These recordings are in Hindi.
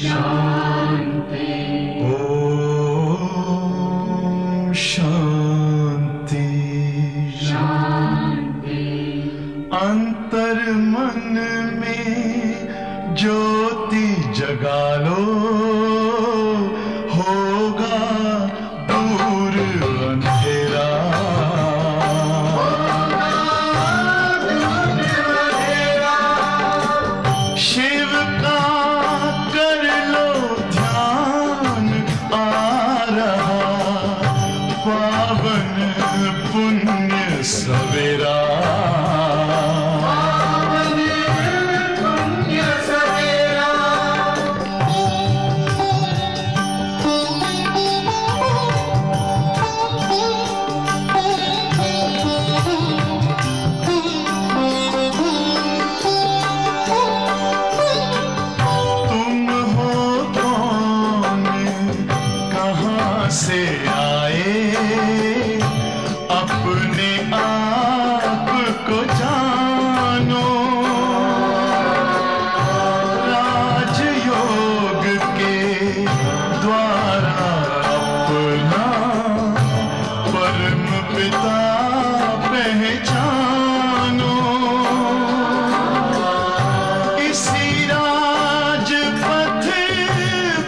शांति। ओम शांति शांति। अंतर मन में ज्योति जगा लो, होगा दूर अंधेरा। शिव का कर लो ध्यान, आ रहा पावन पुण्य सवेरा। से आए अपने आप को जानो, राजयोग के द्वारा अपना परम पिता पहचानो। इसी राजपथ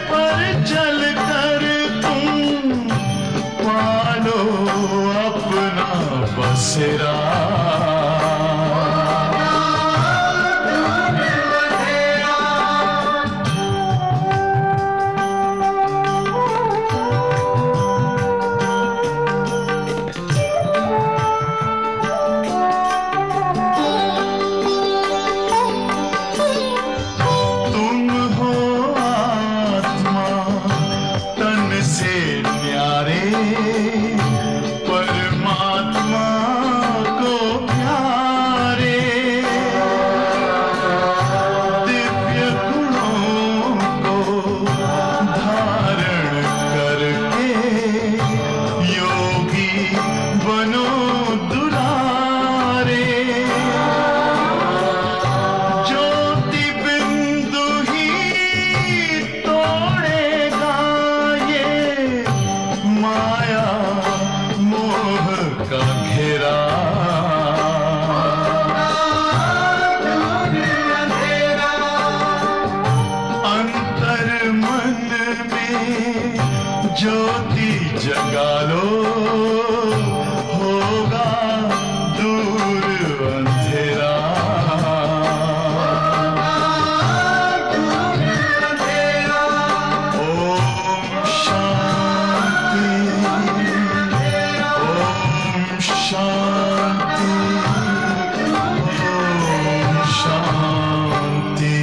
पर चलकर पालो अपना बसेरा। तुम हो आत्मा तन से न्यारे, परमात्मा को प्यारे। दिव्य गुणों को धारण करके योगी बनो दुलारे। ज्योति बिंदु ही तोड़ेगा ये माया मोह का घेरा। अंतर मन में ज्योति जगा लो, होगा दूर अंधेरा। ओम शांति। ओम शांति। ओम शांति।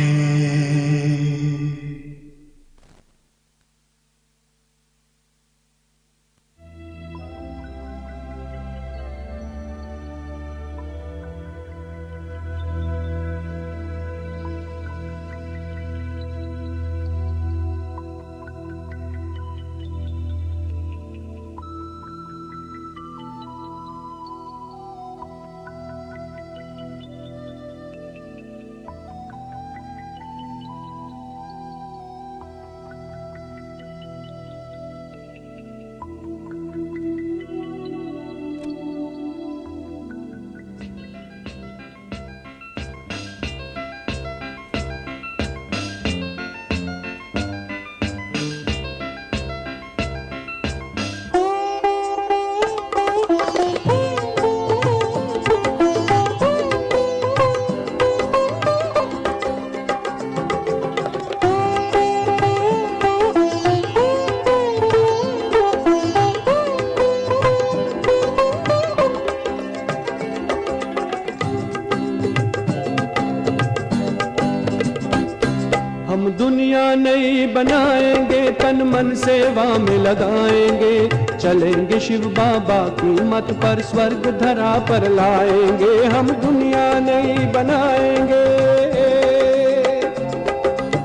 हम दुनिया नई बनाएंगे, तन मन सेवा में लगाएंगे। चलेंगे शिव बाबा की मत पर, स्वर्ग धरा पर लाएंगे। हम दुनिया नई बनाएंगे,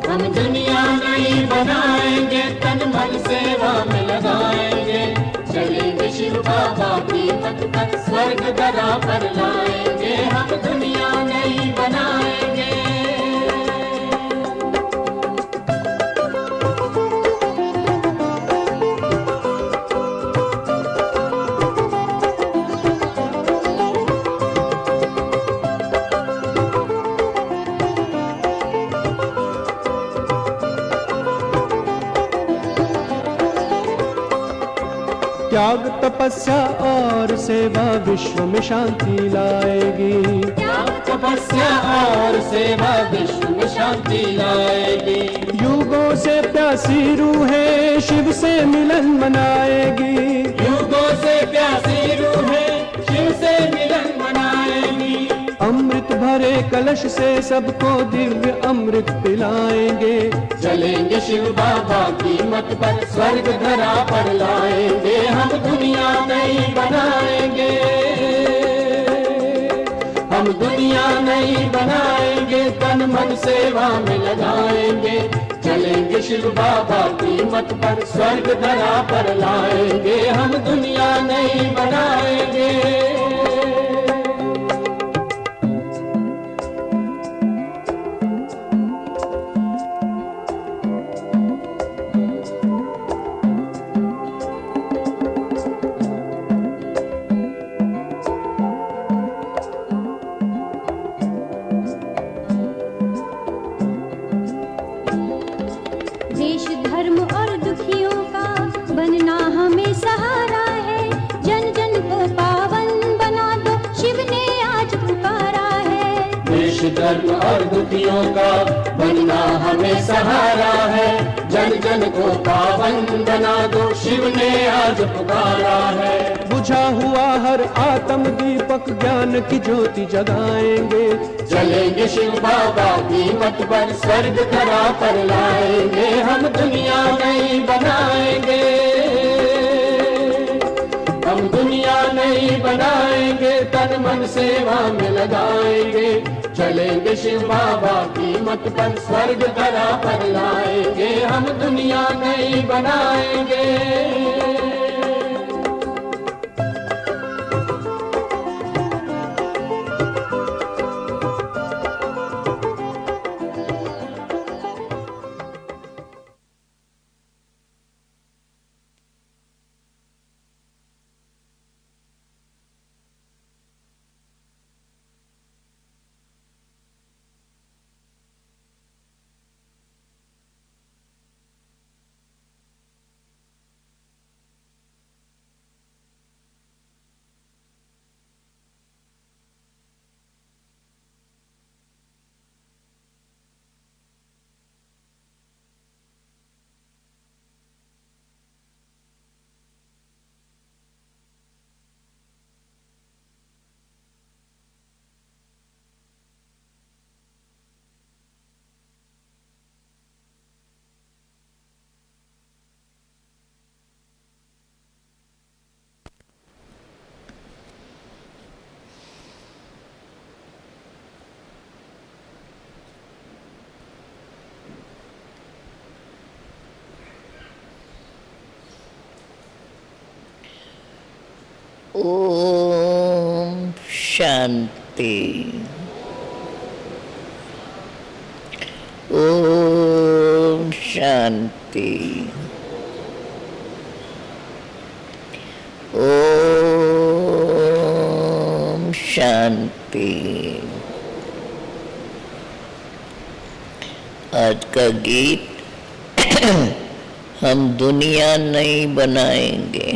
हम दुनिया नई बनाएंगे, तन मन सेवा में लगाएंगे। चलेंगे शिव बाबा की मत पर, स्वर्ग धरा पर लाएंगे। हम दुनिया नई बनाएंगे। त्याग तपस्या और सेवा विश्व में शांति लाएगी। त्याग तपस्या और सेवा विश्व में शांति लाएगी। युगों से प्यासी रूहें शिव से मिलन मनाएगी। युगों से प्यासी रूहें शिव से मिलन मनाएगी। अमृत भरे कलश से सबको दिव्य अमृत पिलाएंगे। चलेंगे शिव बाबा की मत पर स्वर्ग धरा पर लाएंगे। हम दुनिया नई बनाएंगे। हम दुनिया नई बनाएंगे। तन मन सेवा में लगाएंगे। चलेंगे शिव बाबा की मत पर स्वर्ग धरा पर लाएंगे। हम दुनिया नई बनाएंगे। देश धर्म और दुखियों का बनना हमें सहारा है। जन जन को पावन बना दो शिव ने आज पुकारा है। देश धर्म और दुखियों का बनना हमें सहारा है। जन जन को पावन बना दो शिव ने आज पुकारा है। बुझा हुआ हर आत्म दीपक ज्ञान की ज्योति जगाएंगे। चलेंगे शिव बाबा की मत पर स्वर्ग धरा पर लाएंगे। हम दुनिया नई बनाएंगे। हम दुनिया नई बनाएंगे। तन मन सेवा में लगाएंगे। चलेंगे शिव बाबा की मत पर स्वर्ग धरा पर लाएंगे। हम दुनिया नई बनाएंगे। ओम शांति। ओम शांति। ओम शांति। आज का गीत हम दुनिया नहीं बनाएंगे।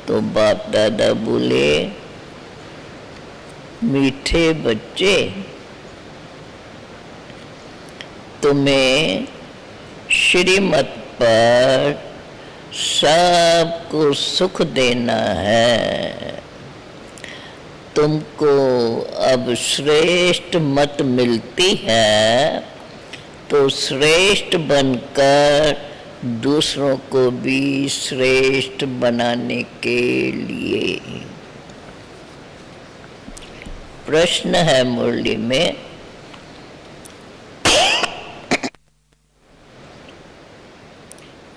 तो बाप दादा बोले, मीठे बच्चे, तुम्हें श्रीमत पर सबको सुख देना है। तुमको अब श्रेष्ठ मत मिलती है, तो श्रेष्ठ बनकर दूसरों को भी श्रेष्ठ बनाने के लिए। प्रश्न है मुरली में,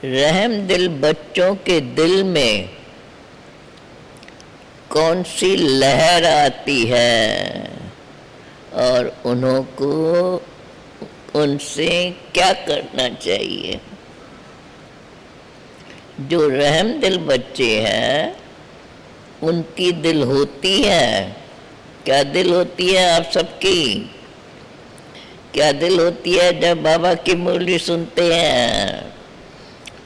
रहम दिल बच्चों के दिल में कौन सी लहर आती है और उन्हों को उनसे क्या करना चाहिए? जो रहम दिल बच्चे हैं उनकी दिल होती है। क्या दिल होती है आप सबकी? क्या दिल होती है जब बाबा की मुरली सुनते हैं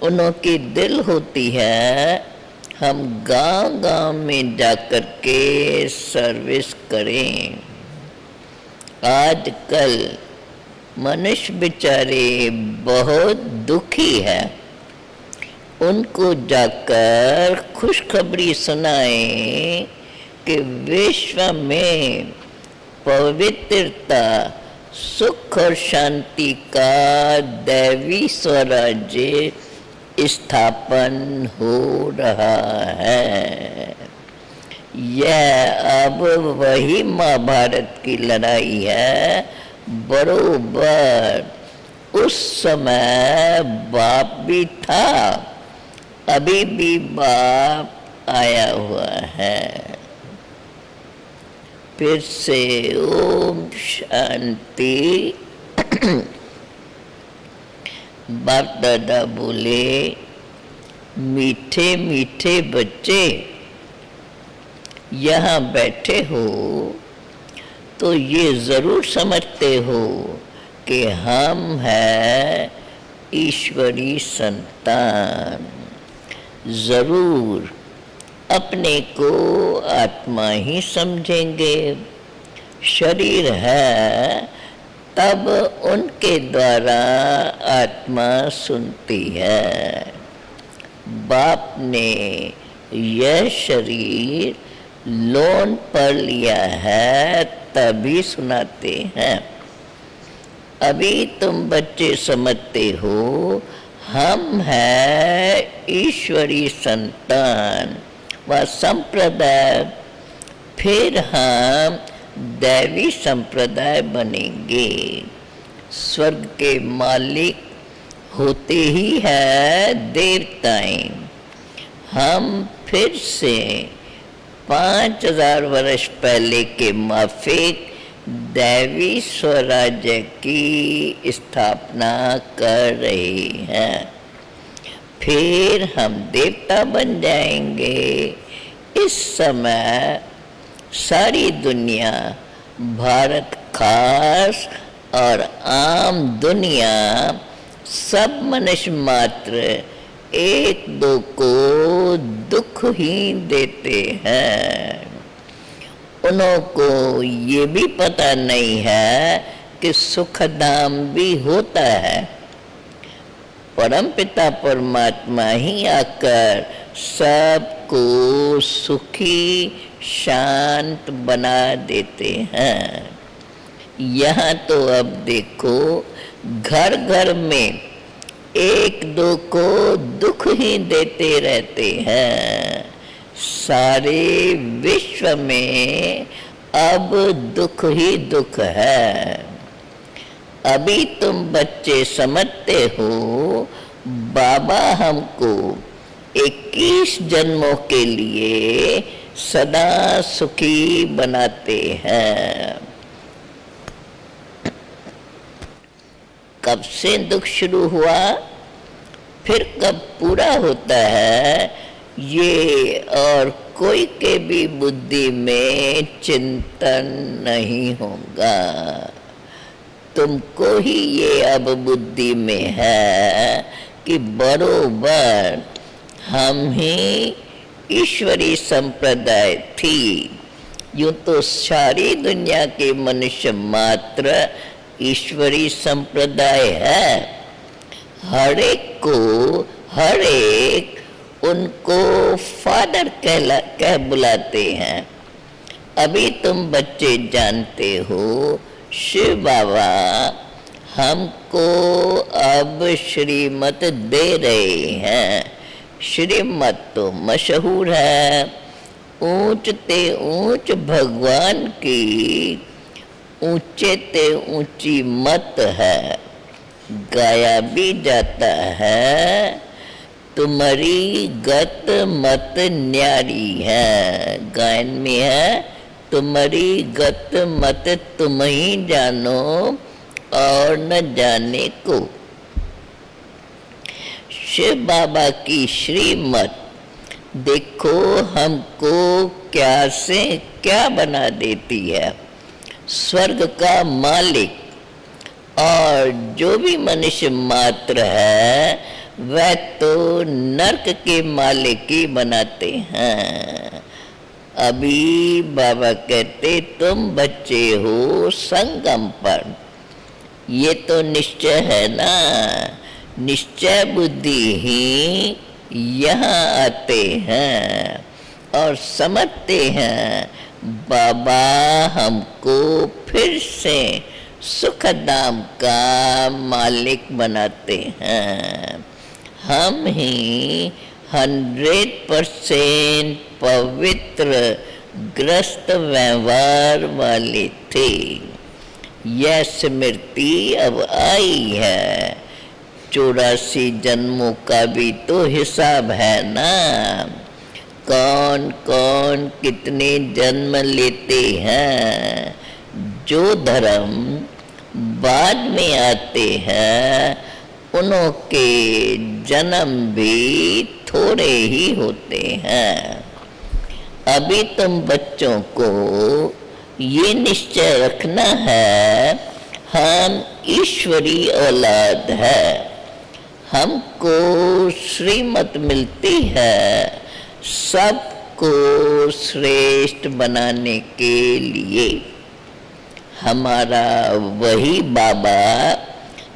उनकी दिल होती है हम गांव-गांव में जाकर के सर्विस करें। आजकल मनुष्य बेचारे बहुत दुखी है, उनको जाकर खुशखबरी सुनाएं कि विश्व में पवित्रता, सुख और शांति का दैवी स्वराज्य स्थापन हो रहा है। यह अब वही महाभारत की लड़ाई है। बरोबर उस समय बाप भी था, अभी भी बाप आया हुआ है। फिर से ओम शांति। बाप दादा बोले, मीठे मीठे बच्चे यहाँ बैठे हो तो ये जरूर समझते हो कि हम हैं ईश्वरी संतान। जरूर अपने को आत्मा ही समझेंगे। शरीर है तब उनके द्वारा आत्मा सुनती है। बाप ने यह शरीर लोन पर लिया है तभी सुनाते हैं। अभी तुम बच्चे समझते हो हम हैं ईश्वरी संतान व संप्रदाय, फिर हम दैवी संप्रदाय बनेंगे। स्वर्ग के मालिक होते ही है देवताएं। हम फिर से 5000 वर्ष पहले के माफिक दैवी स्वराज्य की स्थापना कर रहे हैं। फिर हम देवता बन जाएंगे। इस समय सारी दुनिया, भारत खास और आम दुनिया, सब मनुष्य मात्र एक दो को दुख ही देते हैं। उनको ये भी पता नहीं है कि सुखधाम भी होता है। परमपिता परमात्मा ही आकर सबको सुखी शांत बना देते हैं। यहाँ तो अब देखो घर घर में एक दो को दुख ही देते रहते हैं। सारे विश्व में अब दुख ही दुख है। अभी तुम बच्चे समझते हो बाबा हमको 21 जन्मों के लिए सदा सुखी बनाते हैं। कब से दुख शुरू हुआ, फिर कब पूरा होता है, ये और कोई के भी बुद्धि में चिंतन नहीं होगा। तुमको ही ये अब बुद्धि में है कि बरोबर हम ही ईश्वरी संप्रदाय थी। यूं तो सारी दुनिया के मनुष्य मात्र ईश्वरी संप्रदाय है। हर एक उनको फादर कह बुलाते हैं। अभी तुम बच्चे जानते हो शिव बाबा हमको अब श्रीमत दे रहे हैं। श्रीमत तो मशहूर है, ऊंच ते ऊंच भगवान की ऊंचे ते ऊंची मत है। गाया भी जाता है, तुम्हारी गत मत न्यारी है। गायन में है, तुम्हारी गत मत तुम ही जानो और न जाने को। शिव बाबा की श्रीमत देखो हमको क्या से क्या बना देती है। स्वर्ग का मालिक और जो भी मनुष्य मात्र है वह तो नरक के मालिक ही बनाते हैं। अभी बाबा कहते तुम बच्चे हो संगम पर। ये तो निश्चय है ना, निश्चय बुद्धि ही यहाँ आते हैं और समझते हैं बाबा हमको फिर से सुखधाम का मालिक बनाते हैं। हम ही 100% पवित्र ग्रस्त व्यवहार वाले थे। यह स्मृति अब आई है। 84 जन्मों का भी तो हिसाब है ना। कौन कौन कितने जन्म लेते हैं। जो धर्म बाद में आते हैं उनों के जन्म भी थोड़े ही होते हैं। अभी तुम बच्चों को ये निश्चय रखना है हम ईश्वरी औलाद है। हमको श्रीमत मिलती है सबको श्रेष्ठ बनाने के लिए। हमारा वही बाबा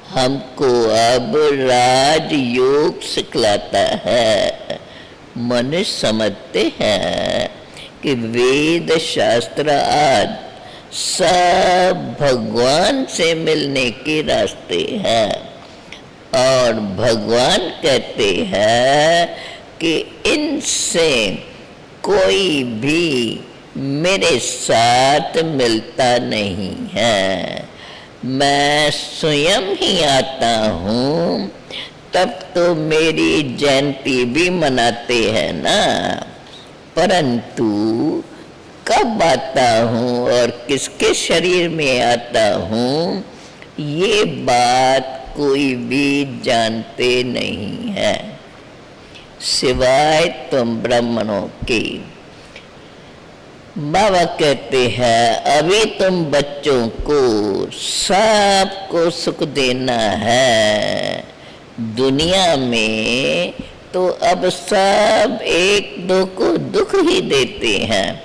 हमको अब राजयोग सिखलाता है। मनुष्य समझते हैं कि वेद शास्त्र आदि सब भगवान से मिलने के रास्ते हैं और भगवान कहते हैं कि इनसे कोई भी मेरे साथ मिलता नहीं है। मैं स्वयं ही आता हूँ तब तो मेरी जयंती भी मनाते हैं ना, परंतु कब आता हूँ और किसके शरीर में आता हूँ ये बात कोई भी जानते नहीं है सिवाय तुम ब्राह्मणों के। बाबा कहते हैं अभी तुम बच्चों को सबको सुख देना है। दुनिया में तो अब सब एक दो को दुख ही देते हैं।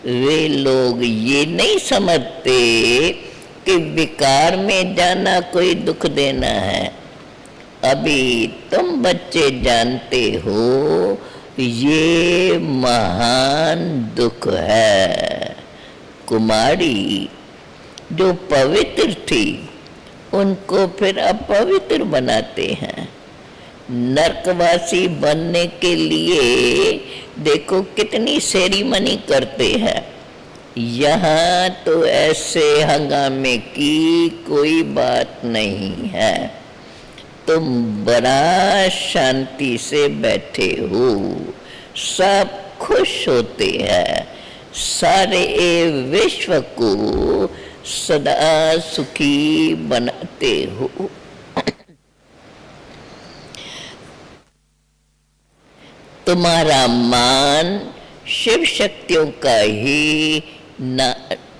वे लोग ये नहीं समझते कि विकार में जाना कोई दुख देना है। अभी तुम बच्चे जानते हो ये महान दुख है। कुमारी जो पवित्र थी उनको फिर अपवित्र बनाते हैं। नरकवासी बनने के लिए देखो कितनी सेरेमनी करते हैं। यहाँ तो ऐसे हंगामे की कोई बात नहीं है। तुम बड़ा शांति से बैठे हो, सब खुश होते हैं, सारे विश्व को सदा सुखी बनाते हो। तुम्हारा मान शिव शक्तियों का ही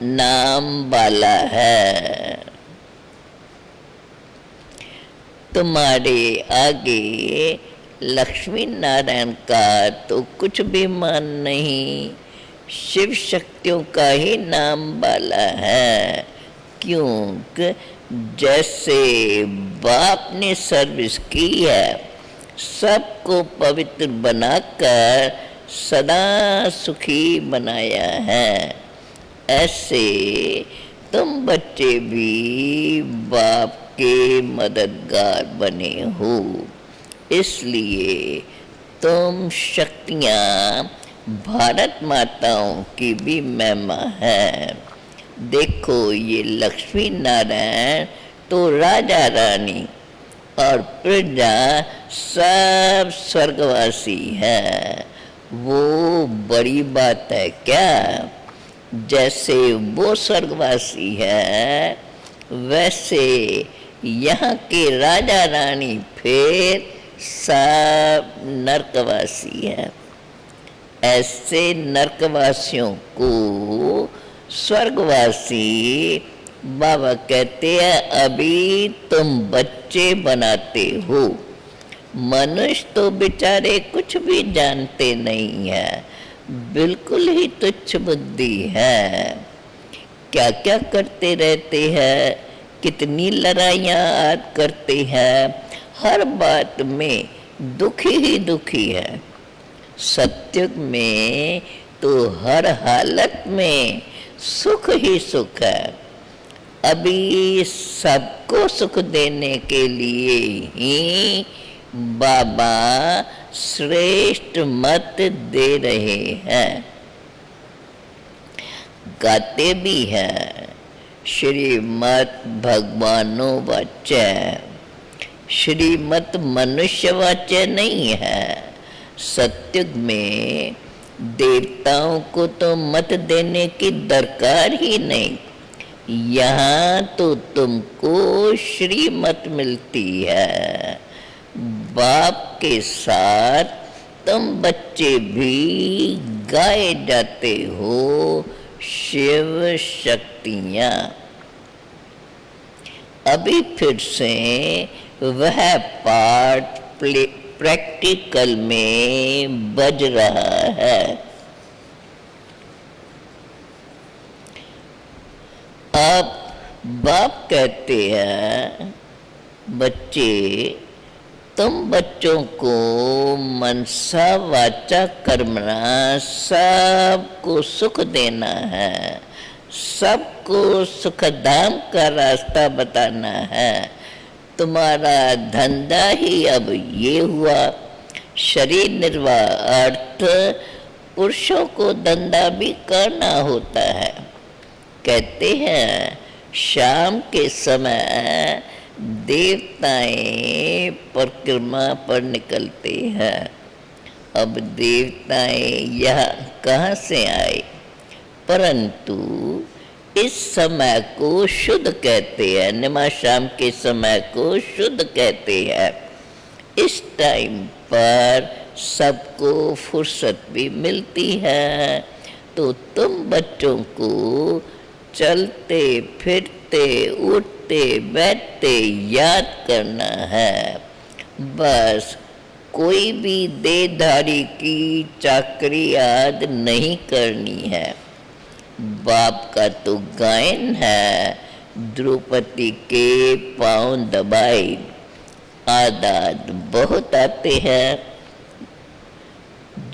नाम वाला है। तुम्हारे आगे लक्ष्मी नारायण का तो कुछ भी मान नहीं, शिव शक्तियों का ही नाम वाला है। क्योंकि जैसे बाप ने सर्विस की है, सबको पवित्र बनाकर सदा सुखी बनाया है, ऐसे तुम बच्चे भी बाप के मददगार बने हो। इसलिए तुम शक्तियाँ भारत माताओं की भी महिमा है। देखो ये लक्ष्मी नारायण तो राजा रानी और प्रजा सब स्वर्गवासी है। वो बड़ी बात है क्या? जैसे वो स्वर्गवासी है वैसे यहाँ के राजा रानी फिर सब नरकवासी है। ऐसे नरकवासियों को स्वर्गवासी बाबा कहते हैं अभी तुम बच्चे बनाते हो। मनुष्य तो बेचारे कुछ भी जानते नहीं है, बिल्कुल ही तुच्छ बुद्धि है। क्या क्या करते रहते हैं, कितनी लड़ाइयाँ करते हैं, हर बात में दुखी ही दुखी है। सत्युग में तो हर हालत में सुख ही सुख है। अभी सबको सुख देने के लिए ही बाबा श्रेष्ठ मत दे रहे हैं। गाते भी हैं, श्रीमत भगवानो वाच्य। श्रीमत मनुष्य वाच्य नहीं है। सत्युग में देवताओं को तो मत देने की दरकार ही नहीं। यहाँ तो तुमको श्रीमत मिलती है। बाप के साथ तुम बच्चे भी गाए जाते हो शिव शक्तियाँ। अभी फिर से वह पाठ प्रैक्टिकल में बज रहा है। अब बाप कहते हैं, बच्चे तुम बच्चों को मनसा वाचा कर्मणा सबको सुख देना है, सबको सुखधाम का रास्ता बताना है। तुम्हारा धंधा ही अब ये हुआ। शरीर निर्वाह अर्थ पुरुषों को धंधा भी करना होता है। कहते हैं शाम के समय देवताएं परिक्रमा पर निकलते हैं। अब देवताएं यहाँ कहाँ से आए? परंतु इस समय को शुद्ध कहते हैं, निमा शाम के समय को शुद्ध कहते हैं। इस टाइम पर सबको फुर्सत भी मिलती है, तो तुम बच्चों को चलते फिरते उठते बैठते याद करना है। बस कोई भी देहधारी की चाकरी याद नहीं करनी है। बाप का तो गायन है, द्रौपदी के पांव दबाए। आदात बहुत आते हैं,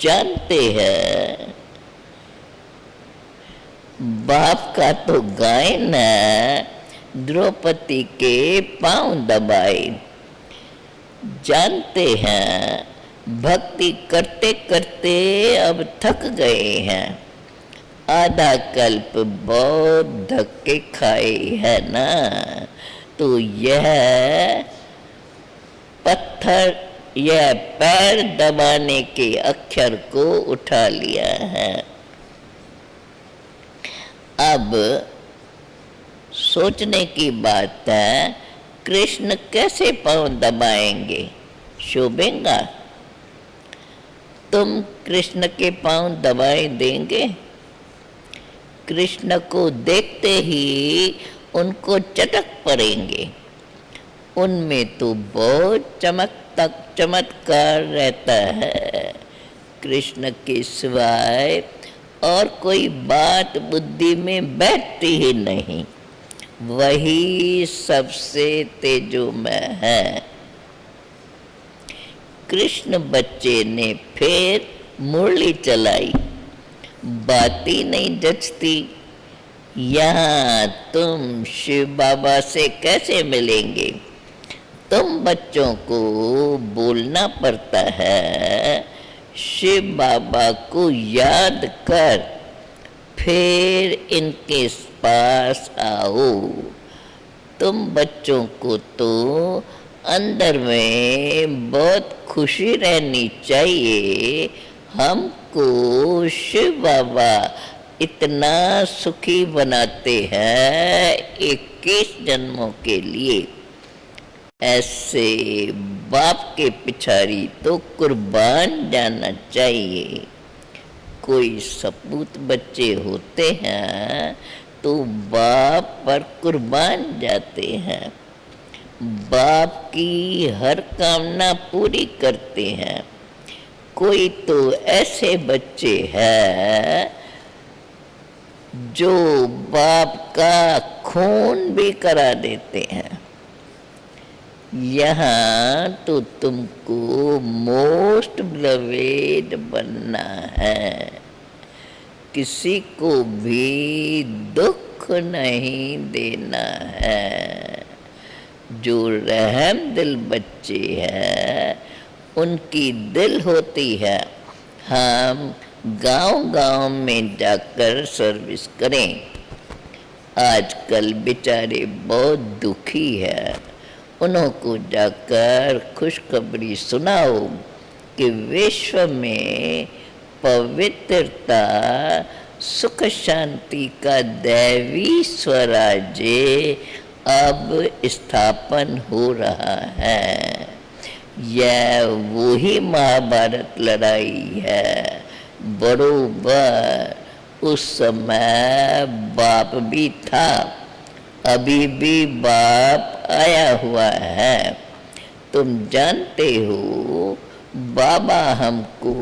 जानते हैं। बाप का तो गायन है, द्रौपदी के पांव दबाए। जानते हैं, भक्ति करते करते अब थक गए हैं। आधा कल्प बहुत धक्के खाए है ना, तो यह पत्थर, यह पैर दबाने के अक्षर को उठा लिया है। अब सोचने की बात है, कृष्ण कैसे पांव दबाएंगे? शोभेगा? तुम कृष्ण के पांव दबाए देंगे? कृष्ण को देखते ही उनको चटक पड़ेंगे। उनमें तो बहुत चमत्कार रहता है। कृष्ण के सिवाय और कोई बात बुद्धि में बैठती ही नहीं। वही सबसे तेजोमय है। कृष्ण बच्चे ने फिर मुरली चलाई। बात ही नहीं जचती। यहाँ तुम शिव बाबा से कैसे मिलेंगे? तुम बच्चों को बोलना पड़ता है, शिव बाबा को याद कर, फिर इनके पास आओ। तुम बच्चों को तो अंदर में बहुत खुशी रहनी चाहिए। हमको शिव बाबा इतना सुखी बनाते हैं 21 जन्मों के लिए। ऐसे बाप के पिछाड़ी तो कुर्बान जाना चाहिए। कोई सपूत बच्चे होते हैं तो बाप पर कुर्बान जाते हैं। बाप की हर कामना पूरी करते हैं। कोई तो ऐसे बच्चे हैं जो बाप का खून भी करा देते हैं। यहाँ तो तुमको मोस्ट ब्लवेड बनना है, किसी को भी दुख नहीं देना है। जो रहम दिल बच्चे हैं उनकी दिल होती है हम गांव-गांव में जाकर सर्विस करें। आजकल बेचारे बहुत दुखी है, उन्हों को जाकर खुशखबरी सुनाओ कि विश्व में पवित्रता सुख शांति का दैवी स्वराज्य अब स्थापन हो रहा है। यह वही महाभारत लड़ाई है। बरोबर उस समय बाप भी था, अभी भी बाप आया हुआ है। तुम जानते हो बाबा हमको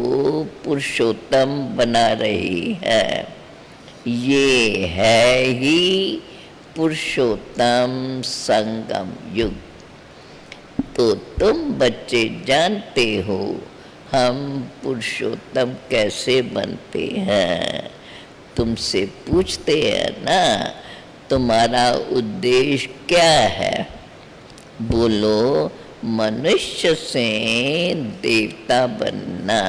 पुरुषोत्तम बना रही है। ये है ही पुरुषोत्तम संगम युग। तो तुम बच्चे जानते हो हम पुरुषोत्तम कैसे बनते हैं। तुमसे पूछते हैं ना, तुम्हारा उद्देश्य क्या है? बोलो, मनुष्य से देवता बनना।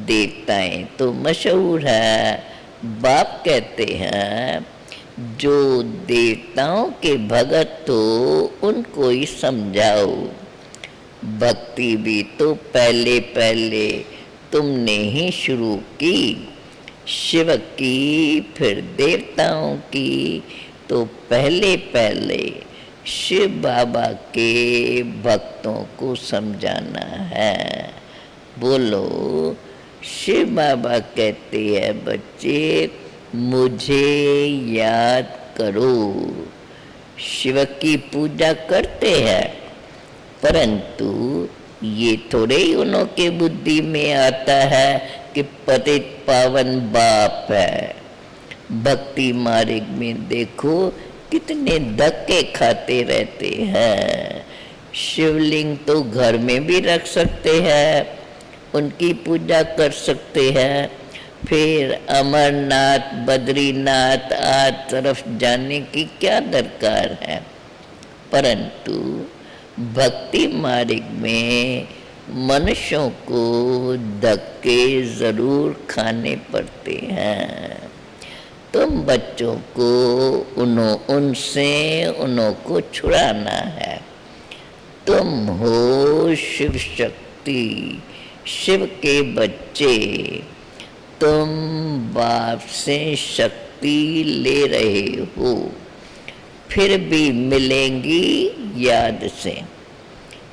देवताएं तो मशहूर है। बाप कहते हैं जो देवताओं के भगत हो उनको ही समझाओ। भक्ति भी तो पहले पहले तुमने ही शुरू की, शिव की फिर देवताओं की, तो पहले पहले शिव बाबा के भक्तों को समझाना है। बोलो, शिव बाबा कहते हैं बच्चे मुझे याद करो। शिव की पूजा करते हैं, परंतु ये थोड़े ही उन्हों के बुद्धि में आता है कि पतित पावन बाप है। भक्ति मार्ग में देखो कितने धक्के खाते रहते हैं। शिवलिंग तो घर में भी रख सकते हैं, उनकी पूजा कर सकते हैं। फिर अमरनाथ बद्रीनाथ आदि तरफ जाने की क्या दरकार है। परंतु भक्ति मार्ग में मनुष्यों को धक्के जरूर खाने पड़ते हैं। तुम बच्चों को उन्हों को छुड़ाना है। तुम हो शिव शक्ति, शिव के बच्चे। तुम बाप से शक्ति ले रहे हो, फिर भी मिलेंगी याद से,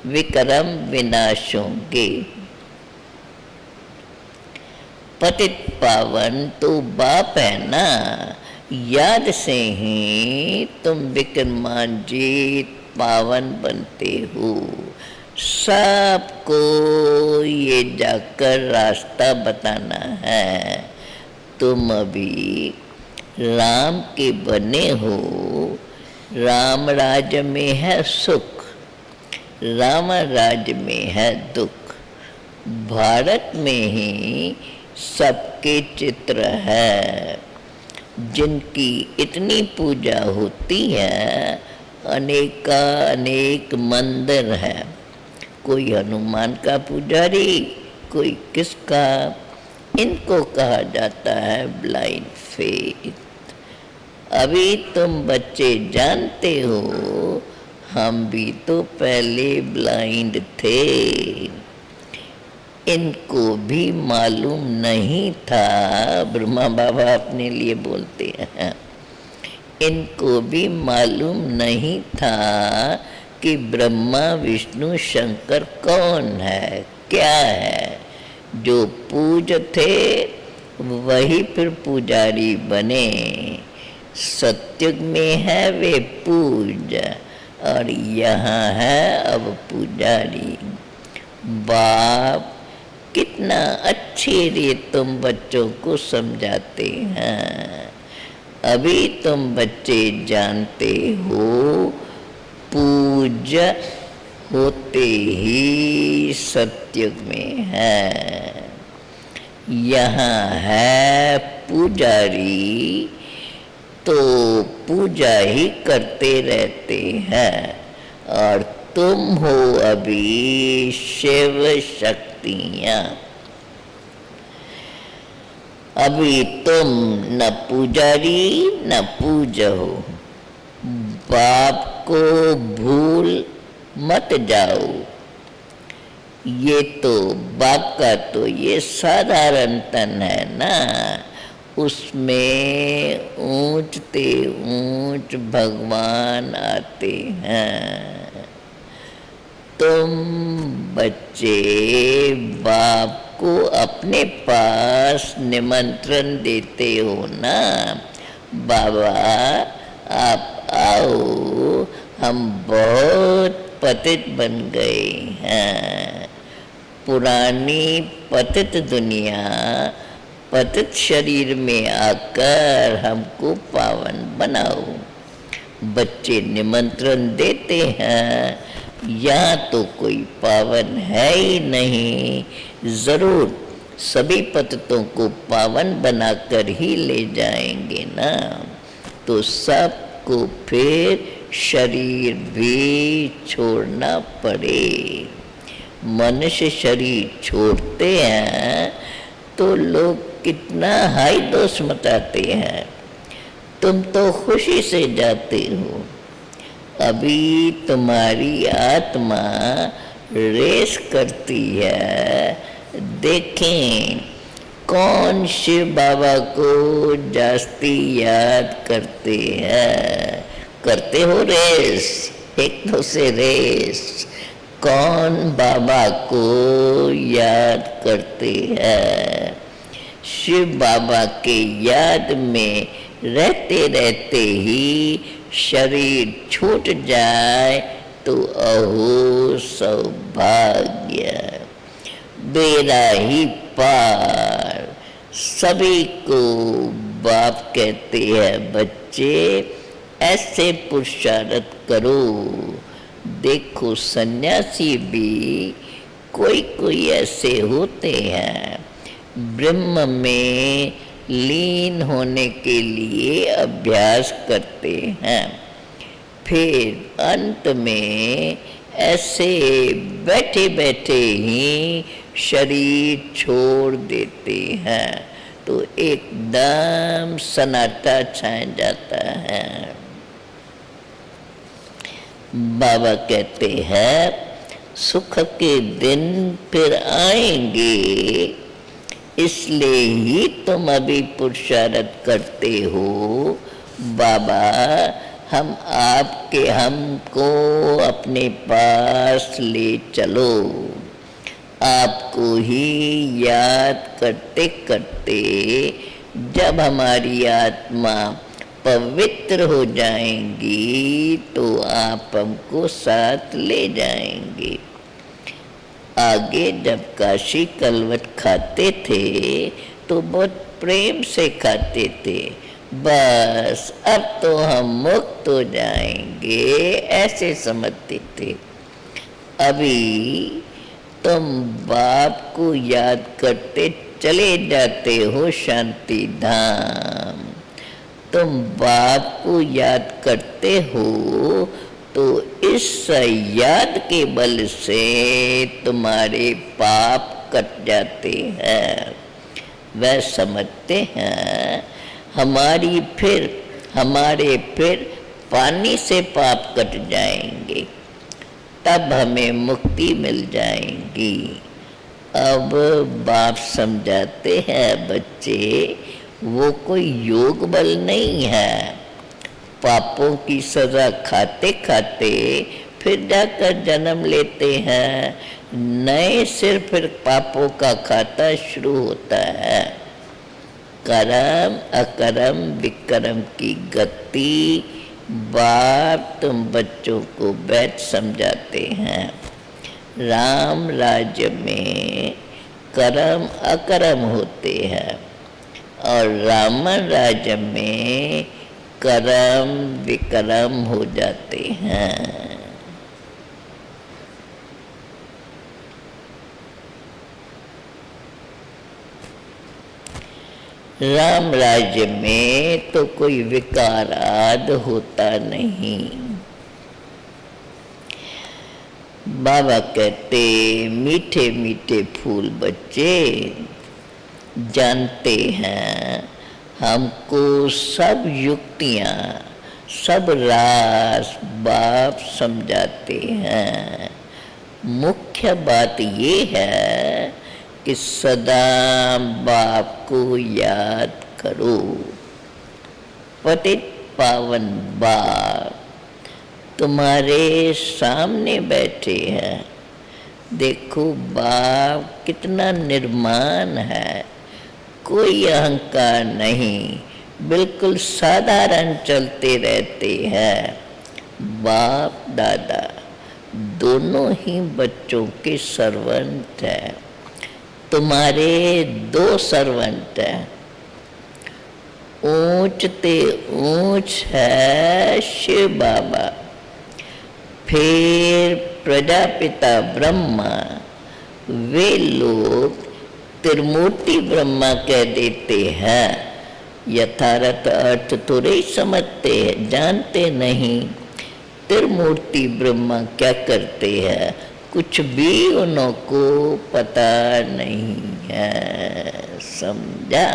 विक्रम विनाश होंगे। पतित पावन तो बाप है ना, याद से ही तुम विक्रमांजित पावन बनते हो। सबको ये जाकर रास्ता बताना है। तुम अभी राम के बने हो। राम राज्य में है सुख, राम राज्य में है दुख। भारत में ही सबके चित्र है, जिनकी इतनी पूजा होती है। अनेक मंदिर है, कोई हनुमान का पुजारी, कोई किसका। इनको कहा जाता है ब्लाइंड फेथ। अभी तुम बच्चे जानते हो हम भी तो पहले ब्लाइंड थे। इनको भी मालूम नहीं था, ब्रह्मा बाबा अपने लिए बोलते हैं, इनको भी मालूम नहीं था कि ब्रह्मा विष्णु शंकर कौन है, क्या है। जो पूज थे वही फिर पुजारी बने। सत्युग में है वे पूज, और यहाँ है अब पुजारी। बाप कितना अच्छे रे तुम बच्चों को समझाते हैं। अभी तुम बच्चे जानते हो पूजा होते ही सत्युग में है। यहाँ है पुजारी तो पूजा ही करते रहते हैं, और तुम हो अभी शिव शक्तियाँ। अभी तुम न पुजारी न पूजा हो। बाप को भूल मत जाओ। ये तो बाप का तो ये साधारण तन है ना, उसमें ऊंचते ऊंच भगवान आते हैं। तुम बच्चे बाप को अपने पास निमंत्रण देते हो ना, बाबा आप आओ, हम बहुत पतित बन गए हैं। पुरानी पतित दुनिया पतित शरीर में आकर हमको पावन बनाओ। बच्चे निमंत्रण देते हैं, यहाँ तो कोई पावन है ही नहीं, जरूर सभी पतितों को पावन बनाकर ही ले जाएंगे ना। तो सबको फिर शरीर भी छोड़ना पड़े। मनुष्य शरीर छोड़ते हैं तो लोग कितना हाय दोष मचाते हैं। तुम तो खुशी से जाते हो। अभी तुम्हारी आत्मा रेस करती है। देखें कौन शिव बाबा को जास्ती याद करते हैं। करते हो रेस, एक तो से रेस। कौन बाबा को याद करते हैं। शिव बाबा के याद में रहते रहते ही शरीर छूट जाए तो अहो सौभाग्य, बेड़ा ही पार। सभी को बाप कहते हैं बच्चे ऐसे पुरुषार्थ करो। देखो सन्यासी भी कोई कोई ऐसे होते हैं, ब्रह्म में लीन होने के लिए अभ्यास करते हैं, फिर अंत में ऐसे बैठे बैठे ही शरीर छोड़ देते हैं, तो एकदम सन्नाटा छा जाता है। बाबा कहते हैं सुख के दिन फिर आएंगे, इसलिए ही तुम अभी पुरुषार्थ करते हो। बाबा हमको अपने पास ले चलो। आपको ही याद करते करते जब हमारी आत्मा पवित्र हो जाएंगी तो आप हमको साथ ले जाएंगे। आगे जब काशी कलवट खाते थे तो बहुत प्रेम से खाते थे, बस अब तो हम मुक्त हो जाएंगे ऐसे समझते थे। अभी तुम बाप को याद करते चले जाते हो शांति धाम। तुम बाप को याद करते हो तो इस याद के बल से तुम्हारे पाप कट जाते हैं। वह समझते हैं हमारे फिर पानी से पाप कट जाएंगे, तब हमें मुक्ति मिल जाएगी। अब बाप समझाते हैं बच्चे वो कोई योग बल नहीं है। पापों की सजा खाते खाते फिर जाकर जन्म लेते हैं, नए सिर फिर पापों का खाता शुरू होता है। कर्म अकर्म विकर्म की गति बाप तुम बच्चों को वैध समझाते हैं। राम राज्य में कर्म अकर्म होते हैं और रावण राज्य में कर्म विकर्म हो जाते हैं। राम राज्य में तो कोई विकाराद होता नहीं। बाबा कहते मीठे मीठे फूल बच्चे जानते हैं, हमको सब युक्तियाँ सब रास बाप समझाते हैं। मुख्य बात ये है कि सदा बाप को याद करो। पतित पावन बाप तुम्हारे सामने बैठे हैं। देखो बाप कितना निर्माण है, कोई अहंकार नहीं, बिल्कुल साधारण चलते रहते हैं। बाप दादा दोनों ही बच्चों के सर्वेंट हैं। तुम्हारे 2 सर्वेंट हैं। ऊंच ते ऊंच है शिव बाबा, फिर प्रजापिता ब्रह्मा। वे लोग त्रिमूर्ति ब्रह्मा कह देते हैं, यथार्थ अर्थ तो नहीं समझते हैं, जानते नहीं। त्रिमूर्ति ब्रह्मा क्या करते हैं कुछ भी उनको पता नहीं है। समझा?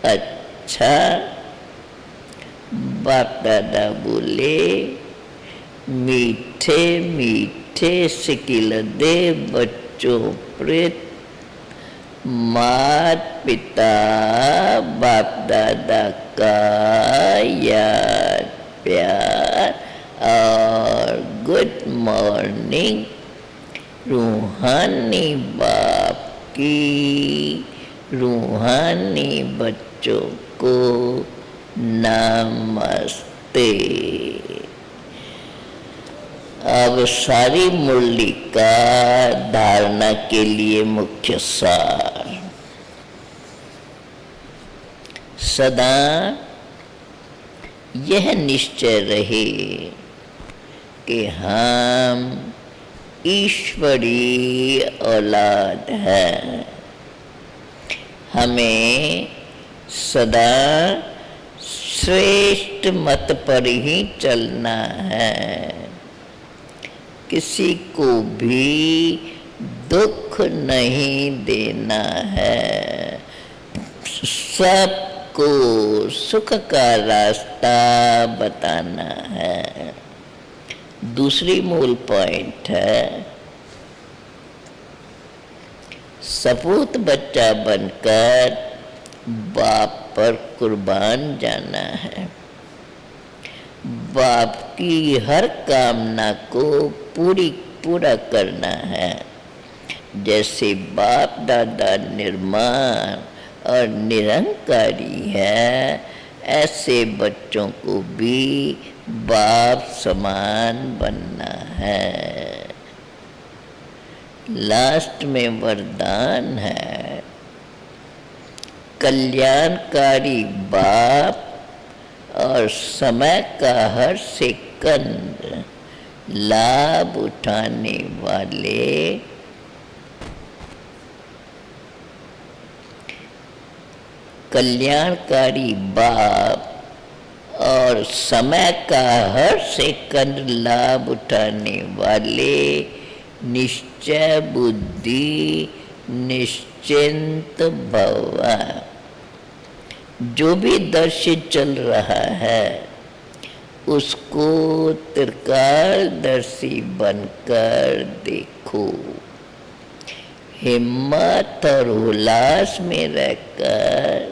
अच्छा। बाप दादा बोले मीठे मीठे सिकिल दे बच्चों प्रेत मात पिता बाप दादा का याद प्यार और गुड मॉर्निंग। रूहानी बाप की रूहानी बच्चों को नमस्ते। अब सारी मुरली का धारणा के लिए मुख्य सार। सदा यह निश्चय रहे कि हम ईश्वरीय औलाद हैं। हमें सदा श्रेष्ठ मत पर ही चलना है। किसी को भी दुख नहीं देना है। सबको सुख का रास्ता बताना है। दूसरी मूल पॉइंट है सपूत बच्चा बनकर बाप पर कुर्बान जाना है। बाप की हर कामना को पूरा करना है। जैसे बाप दादा निर्माण और निरंकारी है, ऐसे बच्चों को भी बाप समान बनना है। लास्ट में वरदान है कल्याणकारी बाप और समय का हर सेकंड लाभ उठाने वाले कल्याणकारी बाप और समय का हर सेकंड लाभ उठाने वाले निश्चय बुद्धि निश्चिंत भवा। जो भी दृश्य चल रहा है उसको त्रिकालदर्शी बनकर देखो। हिम्मत और उल्लास में रहकर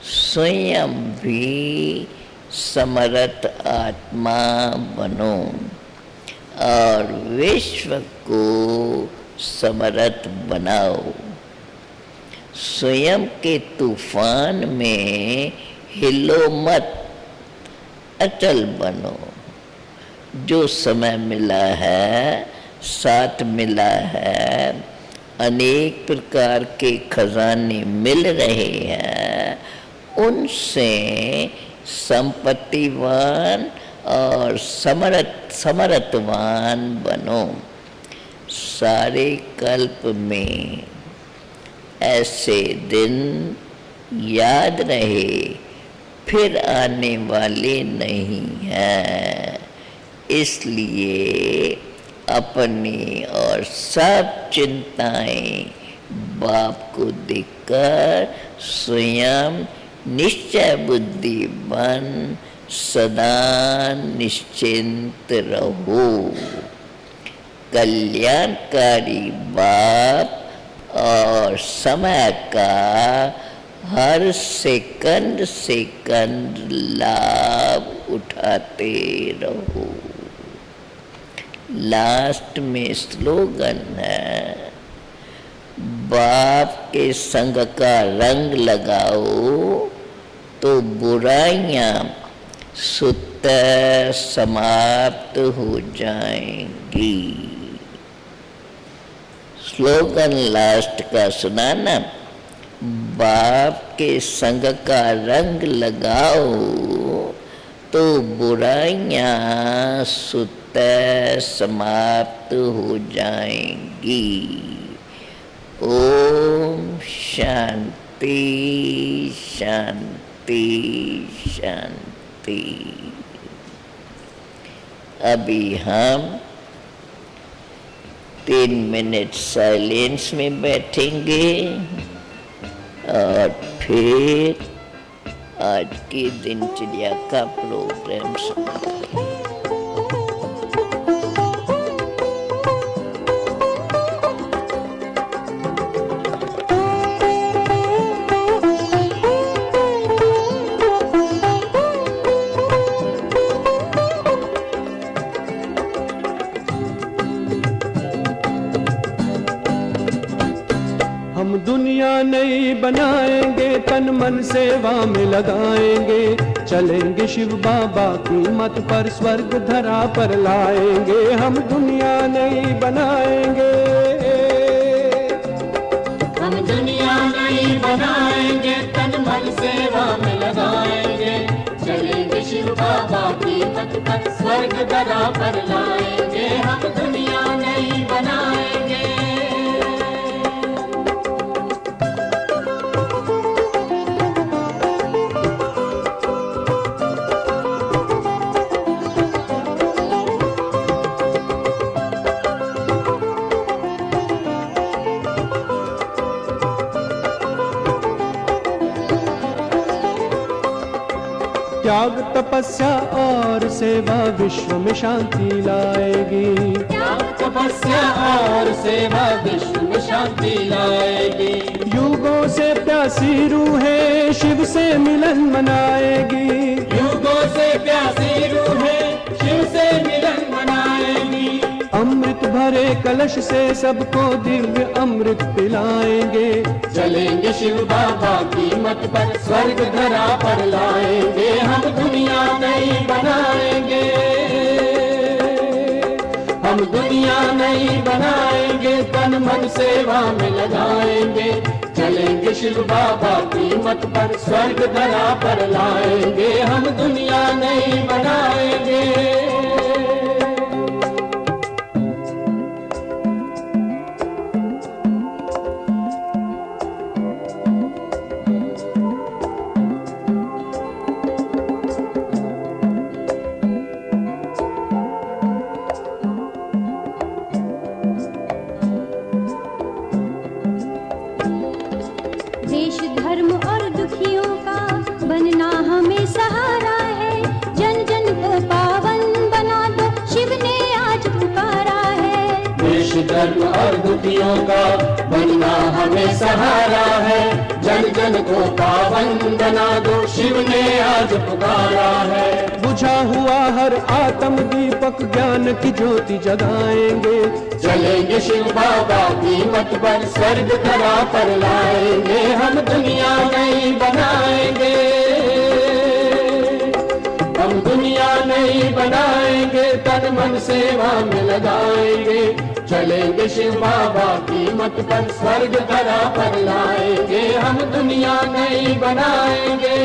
स्वयं भी समर्थ आत्मा बनो और विश्व को समर्थ बनाओ। स्वयं के तूफान में हिलो मत अचल बनो। जो समय मिला है, साथ मिला है, अनेक प्रकार के खजाने मिल रहे हैं, उनसे संपत्तिवान और समर्थवान बनो। सारे कल्प में ऐसे दिन याद रहे, फिर आने वाले नहीं हैं। इसलिए अपनी और सब चिंताएं बाप को देकर स्वयं निश्चय बुद्धि बन सदा निश्चिंत रहो। कल्याणकारी बाप और समय का हर सेकंड सेकंड लाभ उठाते रहो। लास्ट में स्लोगन है, बाप के संग का रंग लगाओ तो बुराइयां स्वतः समाप्त हो जाएंगी। स्लोगन लास्ट का सुनाना, बाप के संग का रंग लगाओ तो बुराइयां स्वतः समाप्त हो जाएंगी। ओम शांति शांति शांति। अभी हम 3 मिनट साइलेंस में बैठेंगे और फिर आज की दिनचर्या का प्रोग्राम सुनेंगे। हम दुनिया नई बनाएंगे, तन मन सेवा में लगाएंगे, चलेंगे शिव बाबा की मत पर, स्वर्ग धरा पर लाएंगे। हम दुनिया नई बनाएंगे, हम दुनिया नई बनाएंगे, तन मन सेवा में लगाएंगे, चलेंगे शिव बाबा की मत पर, स्वर्ग धरा पर लाएंगे। हम दुनिया नई बनाएंगे। त्याग तपस्या और सेवा विश्व में शांति लाएगी। त्याग तपस्या और सेवा विश्व में शांति लाएगी। युगों से प्यासी रूहें शिव से मिलन मनाएगी। युगों से प्यासी रूहें शिव से मिलन मनाएगी। अमृत भरे कलश से सबको दिव्य अमृत पिलाएंगे, चलेंगे शिव बाबा की मत पर, स्वर्ग धरा पर लाएंगे। हम दुनिया नई बनाएंगे, हम दुनिया नई बनाएंगे, तन मन सेवा में लगाएंगे, चलेंगे शिव बाबा की मत पर, स्वर्ग धरा पर लाएंगे। हम दुनिया नई बनाएंगे। देश धर्म और दुखियों का बनना हमें सहारा है, जन जन को पावन बना दो, शिव ने आज पुकारा है। देश धर्म और दुखियों का बनना हमें सहारा है, जन जन को पावन बना दो, शिव ने आज पुकारा है। बुझा हुआ हर आत्म दीपक ज्ञान की ज्योति जगाएंगे, चलेंगे शिव बाबा की मत पर, स्वर्ग धरा पर लाएंगे। हम दुनिया नई बनाएंगे, हम दुनिया मन सेवा में लगाएंगे, चलेंगे शिव बाबा की मत पर स्वर्ग धरा पर लाएंगे, हम दुनिया नई बनाएंगे।